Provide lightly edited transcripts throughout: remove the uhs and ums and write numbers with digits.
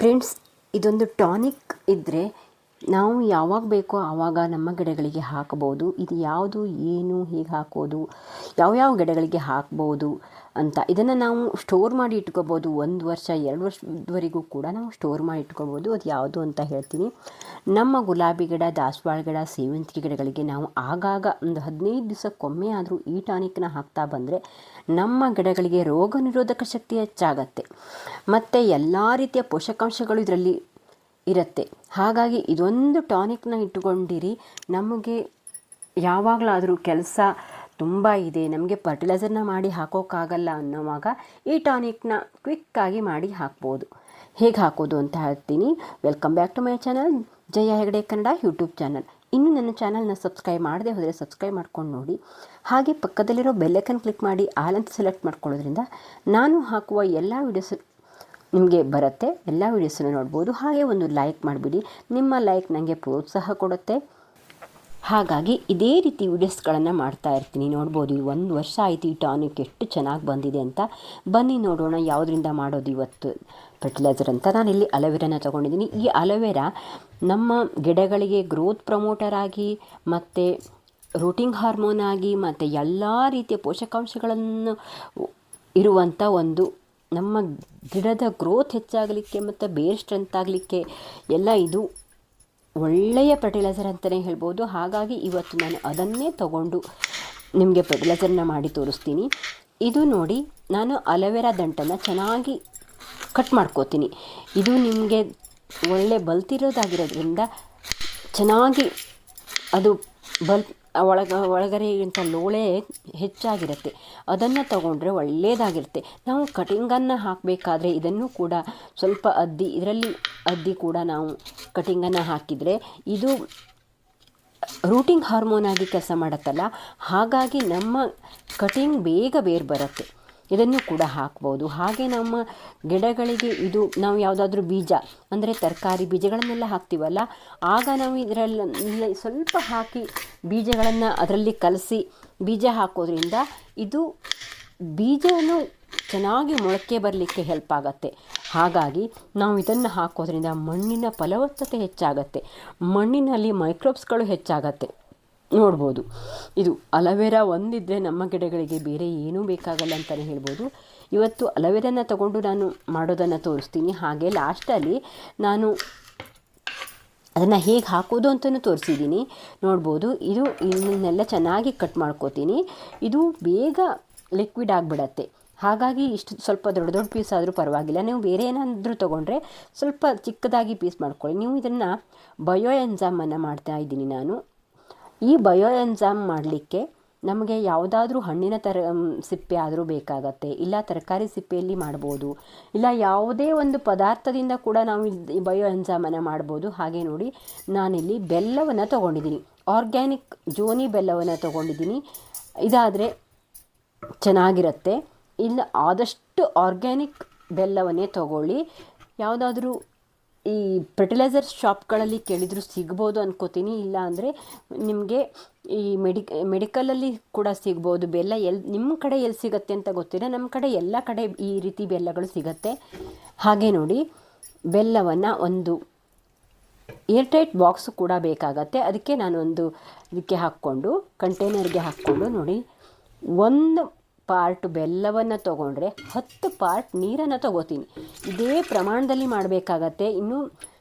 Friends, ಇದೊಂದು tonic ಇದ್ದರೆ ನಾವು ಯಾವಾಗ ಬೇಕೋ ಆವಾಗ ನಮ್ಮ ಗಿಡಗಳಿಗೆ ಹಾಕಬಹುದು. ಇದು ಯಾವುದು, ಏನು, ಹೇಗೆ ಹಾಕೋದು, ಯಾವ್ಯಾವ ಗಿಡಗಳಿಗೆ ಹಾಕ್ಬೋದು ಅಂತ ಇದನ್ನು ನಾವು ಸ್ಟೋರ್ ಮಾಡಿ ಇಟ್ಕೋಬೋದು. 1 ವರ್ಷ 2 ವರ್ಷದವರೆಗೂ ಕೂಡ ನಾವು ಸ್ಟೋರ್ ಮಾಡಿ ಇಟ್ಕೋಬೋದು. ಅದು ಯಾವುದು ಅಂತ ಹೇಳ್ತೀನಿ. ನಮ್ಮ ಗುಲಾಬಿ ಗಿಡ, ದಾಸವಾಳ ಗಿಡ, ಸೇವಂತಿಗೆ ಗಿಡಗಳಿಗೆ ನಾವು ಆಗಾಗ ಒಂದು 15 ದಿವಸಕ್ಕೊಮ್ಮೆ ಆದರೂ ಈ ಟಾನಿಕ್ನ ಹಾಕ್ತಾ ಬಂದರೆ ನಮ್ಮ ಗಿಡಗಳಿಗೆ ರೋಗ ನಿರೋಧಕ ಶಕ್ತಿ ಹೆಚ್ಚಾಗತ್ತೆ ಮತ್ತು ಎಲ್ಲ ರೀತಿಯ ಪೋಷಕಾಂಶಗಳು ಇದರಲ್ಲಿ ಇರುತ್ತೆ. ಹಾಗಾಗಿ ಇದೊಂದು ಟಾನಿಕ್ನ ಇಟ್ಟುಕೊಂಡಿರಿ. ನಮಗೆ ಯಾವಾಗಲಾದರೂ ಕೆಲಸ ತುಂಬ ಇದೆ, ನಮಗೆ ಫರ್ಟಿಲೈಸರ್ನ ಮಾಡಿ ಹಾಕೋಕ್ಕಾಗಲ್ಲ ಅನ್ನೋವಾಗ ಈ ಟಾನಿಕ್ನ ಕ್ವಿಕ್ಕಾಗಿ ಮಾಡಿ ಹಾಕ್ಬೋದು. ಹೇಗೆ ಹಾಕೋದು ಅಂತ ಹೇಳ್ತೀನಿ. Welcome back to my channel, Jaya Hegde Kannada YouTube channel. ಇನ್ನು ನನ್ನ ಚಾನಲ್ನ ಸಬ್ಸ್ಕ್ರೈಬ್ ಮಾಡದೆ ಹೋದರೆ ಸಬ್ಸ್ಕ್ರೈಬ್ ಮಾಡ್ಕೊಂಡು ನೋಡಿ. ಹಾಗೆ ಪಕ್ಕದಲ್ಲಿರೋ ಬೆಲ್ಲೈಕನ್ ಕ್ಲಿಕ್ ಮಾಡಿ ಆಲ್ ಅಂತ ಸೆಲೆಕ್ಟ್ ಮಾಡ್ಕೊಳ್ಳೋದ್ರಿಂದ ನಾನು ಹಾಕುವ ಎಲ್ಲ ವೀಡಿಯೋಸ್ ನಿಮಗೆ ಬರುತ್ತೆ. ಎಲ್ಲ ವೀಡಿಯೋಸನ್ನು ನೋಡ್ಬೋದು. ಹಾಗೆ ಒಂದು ಲೈಕ್ ಮಾಡಿಬಿಡಿ. ನಿಮ್ಮ ಲೈಕ್ ನನಗೆ ಪ್ರೋತ್ಸಾಹ ಕೊಡುತ್ತೆ. ಹಾಗಾಗಿ ಇದೇ ರೀತಿ ವೀಡಿಯೋಸ್ಗಳನ್ನು ಮಾಡ್ತಾ ಇರ್ತೀನಿ. ನೋಡ್ಬೋದು, ಇದು 1 ವರ್ಷ ಆಯಿತು ಈ ಟಾನಿಕ್ ಎಷ್ಟು ಚೆನ್ನಾಗಿ ಬಂದಿದೆ ಅಂತ. ಬನ್ನಿ ನೋಡೋಣ ಯಾವುದರಿಂದ ಮಾಡೋದು ಇವತ್ತು ಫರ್ಟಿಲೈಸರ್ ಅಂತ. ನಾನಿಲ್ಲಿ ಅಲೋವೆರಾನ ತೊಗೊಂಡಿದ್ದೀನಿ. ಈ ಅಲೋವೆರಾ ನಮ್ಮ ಗಿಡಗಳಿಗೆ ಗ್ರೋತ್ ಪ್ರಮೋಟರ್ ಆಗಿ ಮತ್ತು ರೂಟಿಂಗ್ ಹಾರ್ಮೋನ್ ಆಗಿ ಮತ್ತು ಎಲ್ಲ ರೀತಿಯ ಪೋಷಕಾಂಶಗಳನ್ನು ಇರುವಂಥ ಒಂದು ನಮ್ಮ ಗಿಡದ ಗ್ರೋತ್ ಹೆಚ್ಚಾಗಲಿಕ್ಕೆ ಮತ್ತು ಬೇರ್ ಸ್ಟ್ರೆಂತ್ ಆಗಲಿಕ್ಕೆ ಎಲ್ಲ ಇದು ಒಳ್ಳೆಯ ಫರ್ಟಿಲೈಸರ್ ಅಂತಲೇ ಹೇಳ್ಬೋದು. ಹಾಗಾಗಿ ಇವತ್ತು ನಾನು ಅದನ್ನೇ ತಗೊಂಡು ನಿಮಗೆ ಫರ್ಟಿಲೈಸರ್ನ ಮಾಡಿ ತೋರಿಸ್ತೀನಿ. ಇದು ನೋಡಿ, ನಾನು ಅಲೋವೆರಾ ದಂಟನ್ನು ಚೆನ್ನಾಗಿ ಕಟ್ ಮಾಡ್ಕೋತೀನಿ. ಇದು ನಿಮಗೆ ಒಳ್ಳೆ ಬಲ್ತಿರೋದಾಗಿರೋದ್ರಿಂದ ಚೆನ್ನಾಗಿ ಅದು ಒಳಗರೆಗಿಂತ ಲೋಳೆ ಹೆಚ್ಚಾಗಿರುತ್ತೆ. ಅದನ್ನು ತಗೊಂಡ್ರೆ ಒಳ್ಳೆಯದಾಗಿರುತ್ತೆ. ನಾವು ಕಟಿಂಗನ್ನು ಹಾಕಬೇಕಾದ್ರೆ ಇದನ್ನು ಕೂಡ ಸ್ವಲ್ಪ ಇದರಲ್ಲಿ ಅದ್ದಿ ಕೂಡ ನಾವು ಕಟಿಂಗನ್ನು ಹಾಕಿದರೆ ಇದು ರೂಟಿಂಗ್ ಹಾರ್ಮೋನ್ ಆಗಿ ಕೆಲಸ ಮಾಡುತ್ತಲ್ಲ, ಹಾಗಾಗಿ ನಮ್ಮ ಕಟಿಂಗ್ ಬೇಗ ಬೇರು ಬರುತ್ತೆ. ಇದನ್ನು ಕೂಡ ಹಾಕ್ಬೋದು. ಹಾಗೆ ನಮ್ಮ ಗಿಡಗಳಿಗೆ ಇದು ನಾವು ಯಾವುದಾದ್ರೂ ಬೀಜ ಅಂದರೆ ತರಕಾರಿ ಬೀಜಗಳನ್ನೆಲ್ಲ ಹಾಕ್ತೀವಲ್ಲ, ಆಗ ನಾವು ಇದರಲ್ಲಿ ಸ್ವಲ್ಪ ಹಾಕಿ ಬೀಜಗಳನ್ನು ಅದರಲ್ಲಿ ಕಲಸಿ ಬೀಜ ಹಾಕೋದ್ರಿಂದ ಇದು ಬೀಜವನ್ನು ಚೆನ್ನಾಗಿ ಮೊಳಕೆ ಬರಲಿಕ್ಕೆ ಹೆಲ್ಪ್ ಆಗುತ್ತೆ. ಹಾಗಾಗಿ ನಾವು ಇದನ್ನು ಹಾಕೋದ್ರಿಂದ ಮಣ್ಣಿನ ಫಲವತ್ತತೆ ಹೆಚ್ಚಾಗತ್ತೆ, ಮಣ್ಣಿನಲ್ಲಿ ಮೈಕ್ರೋಬ್ಸ್ಗಳು ಹೆಚ್ಚಾಗತ್ತೆ. ನೋಡ್ಬೋದು, ಇದು ಅಲೋವೆರಾ ಒಂದಿದ್ದರೆ ನಮ್ಮ ಗಿಡಗಳಿಗೆ ಬೇರೆ ಏನೂ ಬೇಕಾಗಲ್ಲ ಅಂತಲೇ ಹೇಳ್ಬೋದು. ಇವತ್ತು ಅಲೋವೆರಾನ ತಗೊಂಡು ನಾನು ಮಾಡೋದನ್ನು ತೋರಿಸ್ತೀನಿ. ಹಾಗೆ ಲಾಸ್ಟಲ್ಲಿ ನಾನು ಅದನ್ನು ಹೇಗೆ ಹಾಕೋದು ಅಂತಲೂ ತೋರಿಸಿದ್ದೀನಿ. ನೋಡ್ಬೋದು, ಇದನ್ನೆಲ್ಲ ಚೆನ್ನಾಗಿ ಕಟ್ ಮಾಡ್ಕೋತೀನಿ. ಇದು ಬೇಗ ಲಿಕ್ವಿಡ್ ಆಗಿಬಿಡತ್ತೆ. ಹಾಗಾಗಿ ಇಷ್ಟು ಸ್ವಲ್ಪ ದೊಡ್ಡ ಪೀಸ್ ಆದರೂ ಪರವಾಗಿಲ್ಲ. ನೀವು ಬೇರೆ ಏನಾದರೂ ತೊಗೊಂಡ್ರೆ ಸ್ವಲ್ಪ ಚಿಕ್ಕದಾಗಿ ಪೀಸ್ ಮಾಡ್ಕೊಳ್ಳಿ. ನೀವು ಇದನ್ನು ಬಯೋ ಎನ್ಜಾಮನ್ನು ಮಾಡ್ತಾ ಇದ್ದೀನಿ ನಾನು. ಈ ಬಯೋ ಎನ್ಜಾಮ್ ಮಾಡಲಿಕ್ಕೆ ನಮಗೆ ಯಾವುದಾದ್ರೂ ಹಣ್ಣಿನ ಸಿಪ್ಪೆ ಆದರೂ ಬೇಕಾಗತ್ತೆ, ಇಲ್ಲ ತರಕಾರಿ ಸಿಪ್ಪೆಯಲ್ಲಿ ಮಾಡ್ಬೋದು, ಇಲ್ಲ ಯಾವುದೇ ಒಂದು ಪದಾರ್ಥದಿಂದ ಕೂಡ ನಾವು ಈ ಬಯೋ ಎನ್ಜಾಮನ್ನು ಮಾಡ್ಬೋದು. ಹಾಗೆ ನೋಡಿ, ನಾನಿಲ್ಲಿ ಬೆಲ್ಲವನ್ನು ತೊಗೊಂಡಿದ್ದೀನಿ. ಆರ್ಗ್ಯಾನಿಕ್ ಜೋನಿ ಬೆಲ್ಲವನ್ನು ತೊಗೊಂಡಿದ್ದೀನಿ. ಇದಾದರೆ ಚೆನ್ನಾಗಿರುತ್ತೆ. ಇಲ್ಲ ಆದಷ್ಟು ಆರ್ಗ್ಯಾನಿಕ್ ಬೆಲ್ಲವನ್ನೇ ತೊಗೊಳ್ಳಿ. ಯಾವುದಾದ್ರೂ ಈ ಫರ್ಟಿಲೈಸರ್ ಶಾಪ್ಗಳಲ್ಲಿ ಕೇಳಿದರೂ ಸಿಗ್ಬೋದು ಅನ್ಕೋತೀನಿ. ಇಲ್ಲ ಅಂದರೆ ನಿಮಗೆ ಈ ಮೆಡಿಕಲಲ್ಲಿ ಕೂಡ ಸಿಗ್ಬೋದು ಬೆಲ್ಲ. ನಿಮ್ಮ ಕಡೆ ಎಲ್ಲಿ ಸಿಗುತ್ತೆ ಅಂತ ಗೊತ್ತಿಲ್ಲ. ನಮ್ಮ ಕಡೆ ಎಲ್ಲ ಕಡೆ ಈ ರೀತಿ ಬೆಲ್ಲಗಳು ಸಿಗುತ್ತೆ. ಹಾಗೆ ನೋಡಿ, ಬೆಲ್ಲವನ್ನು ಒಂದು ಏರ್ಟೈಟ್ ಬಾಕ್ಸು ಕೂಡ ಬೇಕಾಗತ್ತೆ. ಅದಕ್ಕೆ ನಾನು ಇದಕ್ಕೆ ಹಾಕ್ಕೊಂಡು ಕಂಟೈನರ್ಗೆ ಹಾಕ್ಕೊಂಡು ನೋಡಿ, 1 ಪಾರ್ಟ್ ಬೆಲ್ಲವನ್ನು ತೊಗೊಂಡ್ರೆ 10 ಪಾರ್ಟ್ ನೀರನ್ನು ತೊಗೋತೀನಿ. ಇದೇ ಪ್ರಮಾಣದಲ್ಲಿ ಮಾಡಬೇಕಾಗತ್ತೆ. ಇನ್ನು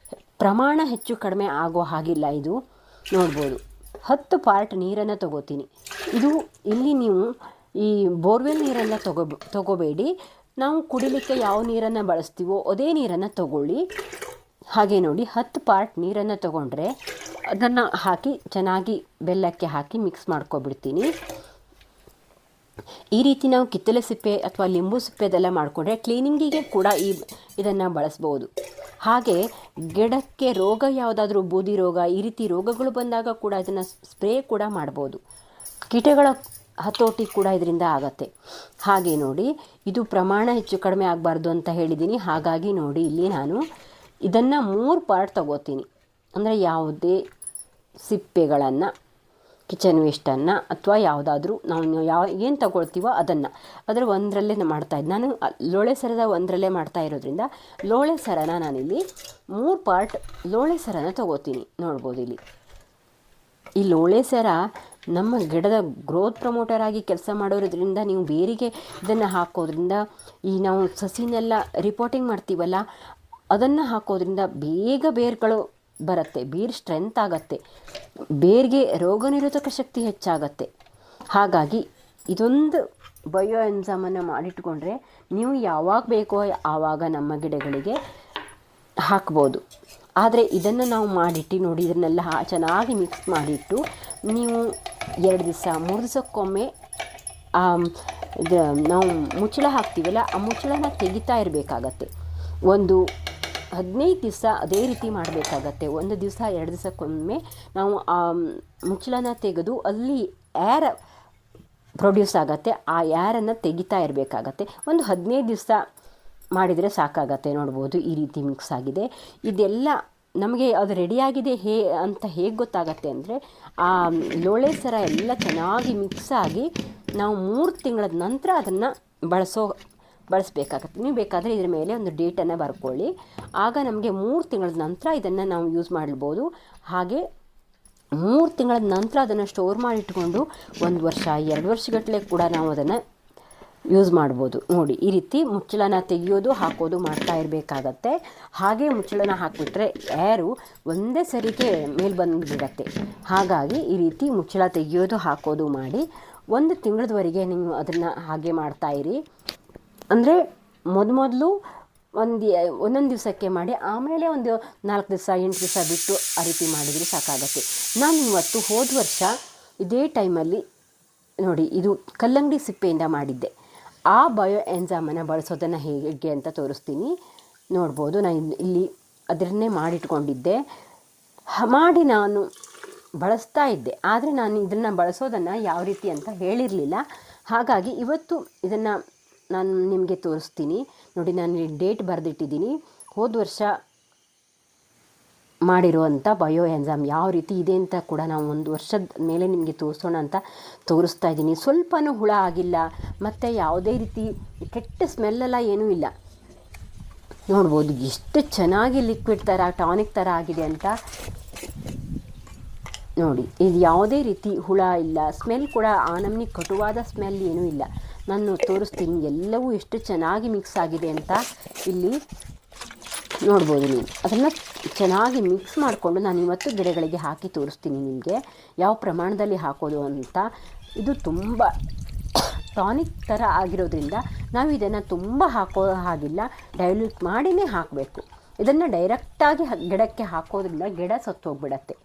ಪ್ರಮಾಣ ಹೆಚ್ಚು ಕಡಿಮೆ ಆಗೋ ಹಾಗಿಲ್ಲ. ಇದು ನೋಡ್ಬೋದು, 10 ಪಾರ್ಟ್ ನೀರನ್ನು ತೊಗೋತೀನಿ. ಇಲ್ಲಿ ನೀವು ಈ ಬೋರ್ವೆಲ್ ನೀರನ್ನು ತೊಗೋಬೇಡಿ. ನಾವು ಕುಡಿಲಿಕ್ಕೆ ಯಾವ ನೀರನ್ನು ಬಳಸ್ತೀವೋ ಅದೇ ನೀರನ್ನು ತೊಗೊಳ್ಳಿ. ಹಾಗೆ ನೋಡಿ, 10 ಪಾರ್ಟ್ ನೀರನ್ನು ತೊಗೊಂಡ್ರೆ ಅದನ್ನು ಹಾಕಿ ಚೆನ್ನಾಗಿ ಬೆಲ್ಲಕ್ಕೆ ಹಾಕಿ ಮಿಕ್ಸ್ ಮಾಡ್ಕೊಬಿಡ್ತೀನಿ. ಈ ರೀತಿ ನಾವು ಕಿತ್ತಳೆ ಸಿಪ್ಪೆ ಅಥವಾ ಲಿಂಬು ಸಿಪ್ಪೆದೆಲ್ಲ ಮಾಡಿಕೊಂಡ್ರೆ ಕ್ಲೀನಿಂಗಿಗೆ ಕೂಡ ಇದನ್ನು ಬಳಸ್ಬೋದು. ಹಾಗೆ ಗಿಡಕ್ಕೆ ರೋಗ ಯಾವುದಾದ್ರೂ ಬೂದಿ ರೋಗ, ಈ ರೀತಿ ರೋಗಗಳು ಬಂದಾಗ ಕೂಡ ಇದನ್ನು ಸ್ಪ್ರೇ ಕೂಡ ಮಾಡ್ಬೋದು. ಕೀಟಗಳ ಹತೋಟಿ ಕೂಡ ಇದರಿಂದ ಆಗತ್ತೆ. ಹಾಗೆ ನೋಡಿ, ಇದು ಪ್ರಮಾಣ ಹೆಚ್ಚು ಕಡಿಮೆ ಆಗಬಾರ್ದು ಅಂತ ಹೇಳಿದ್ದೀನಿ. ಹಾಗಾಗಿ ನೋಡಿ, ಇಲ್ಲಿ ನಾನು ಇದನ್ನು 3 ಪಾರ್ಟ್ ತಗೋತೀನಿ. ಅಂದರೆ ಯಾವುದೇ ಸಿಪ್ಪೆಗಳನ್ನು ಕಿಚನ್ ವೇಸ್ಟನ್ನು ಅಥವಾ ಯಾವುದಾದ್ರೂ ನಾವು ಏನು ತಗೊಳ್ತೀವೋ ಅದರ ಒಂದರಲ್ಲೇ ಮಾಡ್ತಾಯಿದ್ದೆ ನಾನು. ಲೋಳೆ ಸರದ ಒಂದರಲ್ಲೇ ಮಾಡ್ತಾ ಇರೋದ್ರಿಂದ ಲೋಳೆ ಸರನ ನಾನಿಲ್ಲಿ 3 ಪಾರ್ಟ್ ಲೋಳೆ ಸರನ ತಗೋತೀನಿ. ನೋಡ್ಬೋದು ಇಲ್ಲಿ ಈ ಲೋಳೆ ಸರ ನಮ್ಮ ಗಿಡದ ಗ್ರೋತ್ ಪ್ರಮೋಟರ್ ಆಗಿ ಕೆಲಸ ಮಾಡೋದ್ರಿಂದ ನೀವು ಬೇರಿಗೆ ಇದನ್ನು ಹಾಕೋದ್ರಿಂದ ಈ ನಾವು ಸಸಿನೆಲ್ಲ ರಿಪೋರ್ಟಿಂಗ್ ಮಾಡ್ತೀವಲ್ಲ ಅದನ್ನು ಹಾಕೋದ್ರಿಂದ ಬೇಗ ಬೇರುಗಳು ಬರುತ್ತೆ, ಬೇರು ಸ್ಟ್ರೆಂತ್ ಆಗುತ್ತೆ, ಬೇರಿಗೆ ರೋಗ ನಿರೋಧಕ ಶಕ್ತಿ ಹೆಚ್ಚಾಗತ್ತೆ. ಹಾಗಾಗಿ ಇದೊಂದು ಬಯೋ ಎನ್ಸೈಮನ್ನು ಮಾಡಿಟ್ಕೊಂಡ್ರೆ ನೀವು ಯಾವಾಗ ಬೇಕೋ ಆವಾಗ ನಮ್ಮ ಗಿಡಗಳಿಗೆ ಹಾಕ್ಬೋದು. ಆದರೆ ಇದನ್ನು ನಾವು ಮಾಡಿಟ್ಟು ನೋಡಿ, ಇದನ್ನೆಲ್ಲ ಚೆನ್ನಾಗಿ ಮಿಕ್ಸ್ ಮಾಡಿಟ್ಟು ನೀವು 2 ದಿವಸ 3 ದಿವಸಕ್ಕೊಮ್ಮೆ ನಾವು ಮುಚ್ಚಳ ಹಾಕ್ತೀವಲ್ಲ ಆ ಮುಚ್ಚಳನ ತೆಗಿತಾ ಇರಬೇಕಾಗತ್ತೆ. ಒಂದು 15 ದಿವಸ ಅದೇ ರೀತಿ ಮಾಡಬೇಕಾಗತ್ತೆ. 1 ದಿವಸ 2 ದಿವಸಕ್ಕೊಮ್ಮೆ ನಾವು ಆ ಮುಚ್ಚಳನ ತೆಗೆದು ಅಲ್ಲಿ ಏರ್ ಪ್ರೊಡ್ಯೂಸ್ ಆಗುತ್ತೆ, ಆ ಏರನ್ನು ತೆಗಿತಾ ಇರಬೇಕಾಗತ್ತೆ. ಒಂದು 15 ದಿವಸ ಮಾಡಿದರೆ ಸಾಕಾಗತ್ತೆ. ನೋಡ್ಬೋದು ಈ ರೀತಿ ಮಿಕ್ಸ್ ಆಗಿದೆ. ಇದೆಲ್ಲ ನಮಗೆ ಅದು ರೆಡಿಯಾಗಿದೆ ಅಂತ ಹೇಗೆ ಗೊತ್ತಾಗತ್ತೆ ಅಂದರೆ ಆ ಲೋಳೆ ಸರ ಎಲ್ಲ ಚೆನ್ನಾಗಿ ಮಿಕ್ಸ್ ಆಗಿ ನಾವು 3 ತಿಂಗಳ ನಂತರ ಅದನ್ನು ಬಳಸಬೇಕಾಗತ್ತೆ. ನೀವು ಬೇಕಾದರೆ ಇದ್ರ ಮೇಲೆ ಒಂದು ಡೇಟನ್ನು ಬರ್ಕೊಳ್ಳಿ, ಆಗ ನಮಗೆ 3 ತಿಂಗಳ ನಂತರ ಇದನ್ನು ನಾವು ಯೂಸ್ ಮಾಡ್ಬೋದು. ಹಾಗೆ 3 ತಿಂಗಳ ನಂತರ ಅದನ್ನು ಸ್ಟೋರ್ ಮಾಡಿಟ್ಕೊಂಡು 1 ವರ್ಷ 2 ವರ್ಷಗಟ್ಟಲೆ ಕೂಡ ನಾವು ಅದನ್ನು ಯೂಸ್ ಮಾಡ್ಬೋದು. ನೋಡಿ ಈ ರೀತಿ ಮುಚ್ಚಳನ ತೆಗೆಯೋದು ಹಾಕೋದು ಮಾಡ್ತಾ ಇರಬೇಕಾಗತ್ತೆ. ಹಾಗೆ ಮುಚ್ಚಳನ ಹಾಕಿಬಿಟ್ರೆ ಏರು ಒಂದೇ ಸರಿಗೆ ಮೇಲೆ ಬಂದುಬಿಡತ್ತೆ. ಹಾಗಾಗಿ ಈ ರೀತಿ ಮುಚ್ಚಳ ತೆಗೆಯೋದು ಹಾಕೋದು ಮಾಡಿ 1 ತಿಂಗಳದವರೆಗೆ ನೀವು ಅದನ್ನು ಹಾಗೆ ಮಾಡ್ತಾಯಿರಿ. ಅಂದರೆ ಮೊದಲು ಒಂದೊಂದು ದಿವಸಕ್ಕೆ ಮಾಡಿ, ಆಮೇಲೆ ಒಂದು 4 ದಿವಸ 8 ದಿವಸ ಬಿಟ್ಟು ಆ ರೀತಿ ಮಾಡಿದರೆ ಸಾಕಾಗತ್ತೆ. ನಾನು ಇವತ್ತು ಹೋದ ವರ್ಷ ಇದೇ ಟೈಮಲ್ಲಿ ನೋಡಿ ಇದು ಕಲ್ಲಂಗಡಿ ಸಿಪ್ಪೆಯಿಂದ ಮಾಡಿದ್ದೆ. ಆ ಬಯೋ ಎನ್ಸೈಮನ್ನು ಬಳಸೋದನ್ನು ಹೇಗೆ ಅಂತ ತೋರಿಸ್ತೀನಿ. ನೋಡ್ಬೋದು ನಾನು ಇಲ್ಲಿ ಅದನ್ನೇ ಮಾಡಿಟ್ಕೊಂಡಿದ್ದೆ, ಮಾಡಿ ನಾನು ಬಳಸ್ತಾ ಇದ್ದೆ. ಆದರೆ ನಾನು ಇದನ್ನು ಬಳಸೋದನ್ನು ಯಾವ ರೀತಿ ಅಂತ ಹೇಳಿರಲಿಲ್ಲ. ಹಾಗಾಗಿ ಇವತ್ತು ಇದನ್ನು ನಾನು ನಿಮಗೆ ತೋರಿಸ್ತೀನಿ. ನೋಡಿ ನಾನು ಡೇಟ್ ಬರೆದಿಟ್ಟಿದ್ದೀನಿ. ಹೋದ ವರ್ಷ ಮಾಡಿರುವಂಥ ಬಯೋ ಎನ್ಸೈಮ್ ಯಾವ ರೀತಿ ಇದೆ ಅಂತ ಕೂಡ ನಾವು 1 ವರ್ಷದ ಮೇಲೆ ನಿಮಗೆ ತೋರಿಸೋಣ ಅಂತ ತೋರಿಸ್ತಾ ಇದ್ದೀನಿ. ಸ್ವಲ್ಪನೂ ಹುಳ ಆಗಿಲ್ಲ ಮತ್ತು ಯಾವುದೇ ರೀತಿ ಕೆಟ್ಟ ಸ್ಮೆಲ್ಲೆಲ್ಲ ಏನೂ ಇಲ್ಲ. ನೋಡ್ಬೋದು ಎಷ್ಟು ಚೆನ್ನಾಗಿ ಲಿಕ್ವಿಡ್ ಥರ ಟಾನಿಕ್ ಥರ ಆಗಿದೆ ಅಂತ. ನೋಡಿ ಇದು ಯಾವುದೇ ರೀತಿ ಹುಳ ಇಲ್ಲ, ಸ್ಮೆಲ್ ಕೂಡ ಆ ನಮೂನಿ ಕಟುವಾದ ಸ್ಮೆಲ್ ಏನೂ ಇಲ್ಲ. ನಾನು ತೋರಿಸ್ತೀನಿ ಎಲ್ಲವೂ ಎಷ್ಟು ಚೆನ್ನಾಗಿ ಮಿಕ್ಸ್ ಆಗಿದೆ ಅಂತ. ಇಲ್ಲಿ ನೋಡ್ಬೋದು ನೀವು ಅದನ್ನು ಚೆನ್ನಾಗಿ ಮಿಕ್ಸ್ ಮಾಡಿಕೊಂಡು ನಾನು ಇವತ್ತು ಗಿಡಗಳಿಗೆ ಹಾಕಿ ತೋರಿಸ್ತೀನಿ ನಿಮಗೆ ಯಾವ ಪ್ರಮಾಣದಲ್ಲಿ ಹಾಕೋದು ಅಂತ. ಇದು ತುಂಬ ಟಾನಿಕ್ ಥರ ಆಗಿರೋದ್ರಿಂದ ನಾವು ಇದನ್ನು ತುಂಬ ಹಾಕೋ ಹಾಗಿಲ್ಲ, ಡೈಲ್ಯೂಟ್ ಮಾಡಿನೇ ಹಾಕಬೇಕು. ಇದನ್ನು ಡೈರೆಕ್ಟಾಗಿ ಗಿಡಕ್ಕೆ ಹಾಕೋದ್ರಿಂದ ಗಿಡ ಸತ್ತು ಹೋಗ್ಬಿಡತ್ತೆ.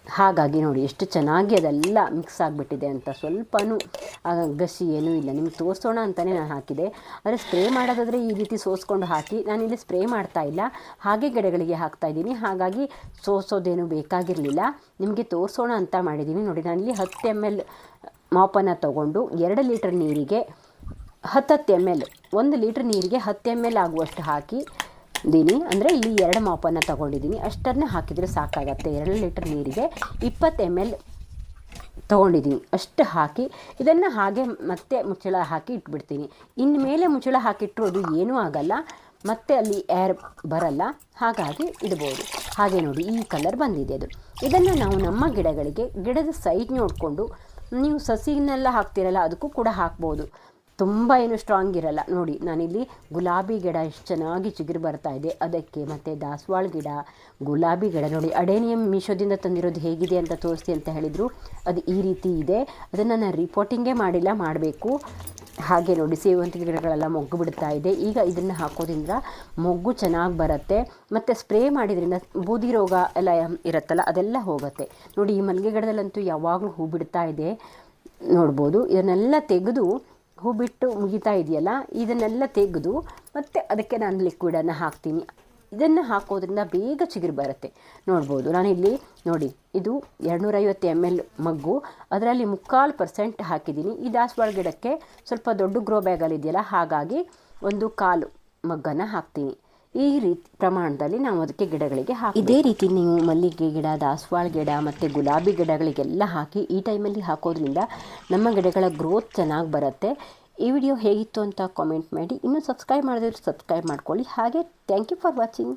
ಹಾಗಾಗಿ ನೋಡಿ ಎಷ್ಟು ಚೆನ್ನಾಗಿ ಅದೆಲ್ಲ ಮಿಕ್ಸ್ ಆಗಿಬಿಟ್ಟಿದೆ ಅಂತ. ಸ್ವಲ್ಪನೂ ಗಸಿ ಏನೂ ಇಲ್ಲ. ನಿಮ್ಗೆ ತೋರಿಸೋಣ ಅಂತಲೇ ನಾನು ಹಾಕಿದೆ. ಆದರೆ ಸ್ಪ್ರೇ ಮಾಡೋದಾದರೆ ಈ ರೀತಿ ಸೋಸ್ಕೊಂಡು ಹಾಕಿ, ನಾನಿಲ್ಲಿ ಸ್ಪ್ರೇ ಮಾಡ್ತಾಯಿಲ್ಲ, ಹಾಗೆ ಗಿಡಗಳಿಗೆ ಹಾಕ್ತಾಯಿದ್ದೀನಿ. ಹಾಗಾಗಿ ಸೋಸೋದೇನು ಬೇಕಾಗಿರಲಿಲ್ಲ, ನಿಮಗೆ ತೋರಿಸೋಣ ಅಂತ ಮಾಡಿದ್ದೀನಿ. ನೋಡಿ ನಾನಿಲ್ಲಿ 10 ml ಮಾಪನ್ನು ತೊಗೊಂಡು 2 ಲೀಟರ್ ನೀರಿಗೆ 10 ml 1 ಲೀಟ್ರ್ ನೀರಿಗೆ 10 ml ಆಗುವಷ್ಟು ಹಾಕಿ ಅಂದರೆ ಇಲ್ಲಿ 2 ಮಾಪನ್ನು ತೊಗೊಂಡಿದ್ದೀನಿ. ಅಷ್ಟನ್ನು ಹಾಕಿದರೆ ಸಾಕಾಗತ್ತೆ. 2 ಲೀಟರ್ ನೀರಿಗೆ 20 ml ತೊಗೊಂಡಿದ್ದೀನಿ. ಅಷ್ಟು ಹಾಕಿ ಇದನ್ನು ಹಾಗೆ ಮತ್ತೆ ಮುಚ್ಚಳ ಹಾಕಿ ಇಟ್ಬಿಡ್ತೀನಿ. ಇನ್ಮೇಲೆ ಮುಚ್ಚಳ ಹಾಕಿಟ್ಟರು ಅದು ಏನೂ ಆಗಲ್ಲ, ಮತ್ತೆ ಅಲ್ಲಿ ಏರ್ ಬರಲ್ಲ. ಹಾಗಾಗಿ ಇಡ್ಬೋದು. ಹಾಗೆ ನೋಡಿ ಈ ಕಲರ್ ಬಂದಿದೆ ಅದು. ಇದನ್ನು ನಾವು ನಮ್ಮ ಗಿಡದ ಸೈಜ್ ನೋಡಿಕೊಂಡು, ನೀವು ಸಸಿನೆಲ್ಲ ಹಾಕ್ತಿರಲ್ಲ ಅದಕ್ಕೂ ಕೂಡ ಹಾಕ್ಬೋದು. ತುಂಬ ಏನು ಸ್ಟ್ರಾಂಗ್ ಇರಲ್ಲ. ನೋಡಿ ನಾನಿಲ್ಲಿ ಗುಲಾಬಿ ಗಿಡ ಎಷ್ಟು ಚೆನ್ನಾಗಿ ಚಿಗುರು ಬರ್ತಾ ಇದೆ ಅದಕ್ಕೆ, ಮತ್ತು ದಾಸವಾಳ ಗಿಡ, ಗುಲಾಬಿ ಗಿಡ ನೋಡಿ ಅಡೇನಿಯಂ ಮೀಶೋದಿಂದ ತಂದಿರೋದು ಹೇಗಿದೆ ಅಂತ ತೋರಿಸಿ ಅಂತ ಹೇಳಿದರು. ಅದು ಈ ರೀತಿ ಇದೆ. ಅದನ್ನು ನಾನು ರಿಪೋರ್ಟಿಂಗೇ ಮಾಡಿಲ್ಲ, ಮಾಡಬೇಕು. ಹಾಗೆ ನೋಡಿ ಸೇವಂತಿಗೆ ಗಿಡಗಳೆಲ್ಲ ಮೊಗ್ಗು ಬಿಡ್ತಾ ಇದೆ. ಈಗ ಇದನ್ನು ಹಾಕೋದ್ರಿಂದ ಮೊಗ್ಗು ಚೆನ್ನಾಗಿ ಬರುತ್ತೆ, ಮತ್ತು ಸ್ಪ್ರೇ ಮಾಡಿದ್ರಿಂದ ಬೂದಿ ರೋಗ ಎಲ್ಲ ಇರುತ್ತಲ್ಲ ಅದೆಲ್ಲ ಹೋಗುತ್ತೆ. ನೋಡಿ ಈ ಮಲ್ಲಿಗೆ ಗಿಡದಲ್ಲಂತೂ ಯಾವಾಗಲೂ ಹೂ ಬಿಡ್ತಾ ಇದೆ. ನೋಡ್ಬೋದು ಇದನ್ನೆಲ್ಲ ತೆಗೆದು ಹೂ ಬಿಟ್ಟು ಮುಗಿತಾ ಇದೆಯಲ್ಲ, ಇದನ್ನೆಲ್ಲ ತೆಗೆದು ಮತ್ತು ಅದಕ್ಕೆ ನಾನು ಲಿಕ್ವಿಡನ್ನು ಹಾಕ್ತೀನಿ. ಇದನ್ನು ಹಾಕೋದ್ರಿಂದ ಬೇಗ ಚಿಗುರು ಬರುತ್ತೆ. ನೋಡ್ಬೋದು ನಾನಿಲ್ಲಿ ನೋಡಿ ಇದು 250 ml ಮಗ್ಗು, ಅದರಲ್ಲಿ 3/4% ಹಾಕಿದ್ದೀನಿ. ಈ ದಾಸವಾಳ ಗಿಡಕ್ಕೆ ಸ್ವಲ್ಪ ದೊಡ್ಡ ಗ್ರೋ ಬ್ಯಾಗಲ್ಲಿ ಇದೆಯಲ್ಲ, ಹಾಗಾಗಿ 1/4 ಮಗ್ಗನ್ನು ಹಾಕ್ತೀನಿ. ಈ ರೀತಿ ಪ್ರಮಾಣದಲ್ಲಿ ನಾವು ಅದಕ್ಕೆ ಗಿಡಗಳಿಗೆ ಹಾಕಿ ಇದೇ ರೀತಿ ನೀವು ಮಲ್ಲಿಗೆ ಗಿಡ, ದಾಸವಾಳ ಗಿಡ ಮತ್ತು ಗುಲಾಬಿ ಗಿಡಗಳಿಗೆಲ್ಲ ಹಾಕಿ ಈ ಟೈಮಲ್ಲಿ ಹಾಕೋದ್ರಿಂದ ನಮ್ಮ ಗಿಡಗಳ ಗ್ರೋತ್ ಚೆನ್ನಾಗಿ ಬರುತ್ತೆ. ಈ ವಿಡಿಯೋ ಹೇಗಿತ್ತು ಅಂತ ಕಾಮೆಂಟ್ ಮಾಡಿ. ಇನ್ನೂ ಸಬ್ಸ್ಕ್ರೈಬ್ ಮಾಡಿದ್ರೆ ಸಬ್ಸ್ಕ್ರೈಬ್ ಮಾಡ್ಕೊಳ್ಳಿ. ಹಾಗೆ ಥ್ಯಾಂಕ್ ಯು ಫಾರ್ ವಾಚಿಂಗ್.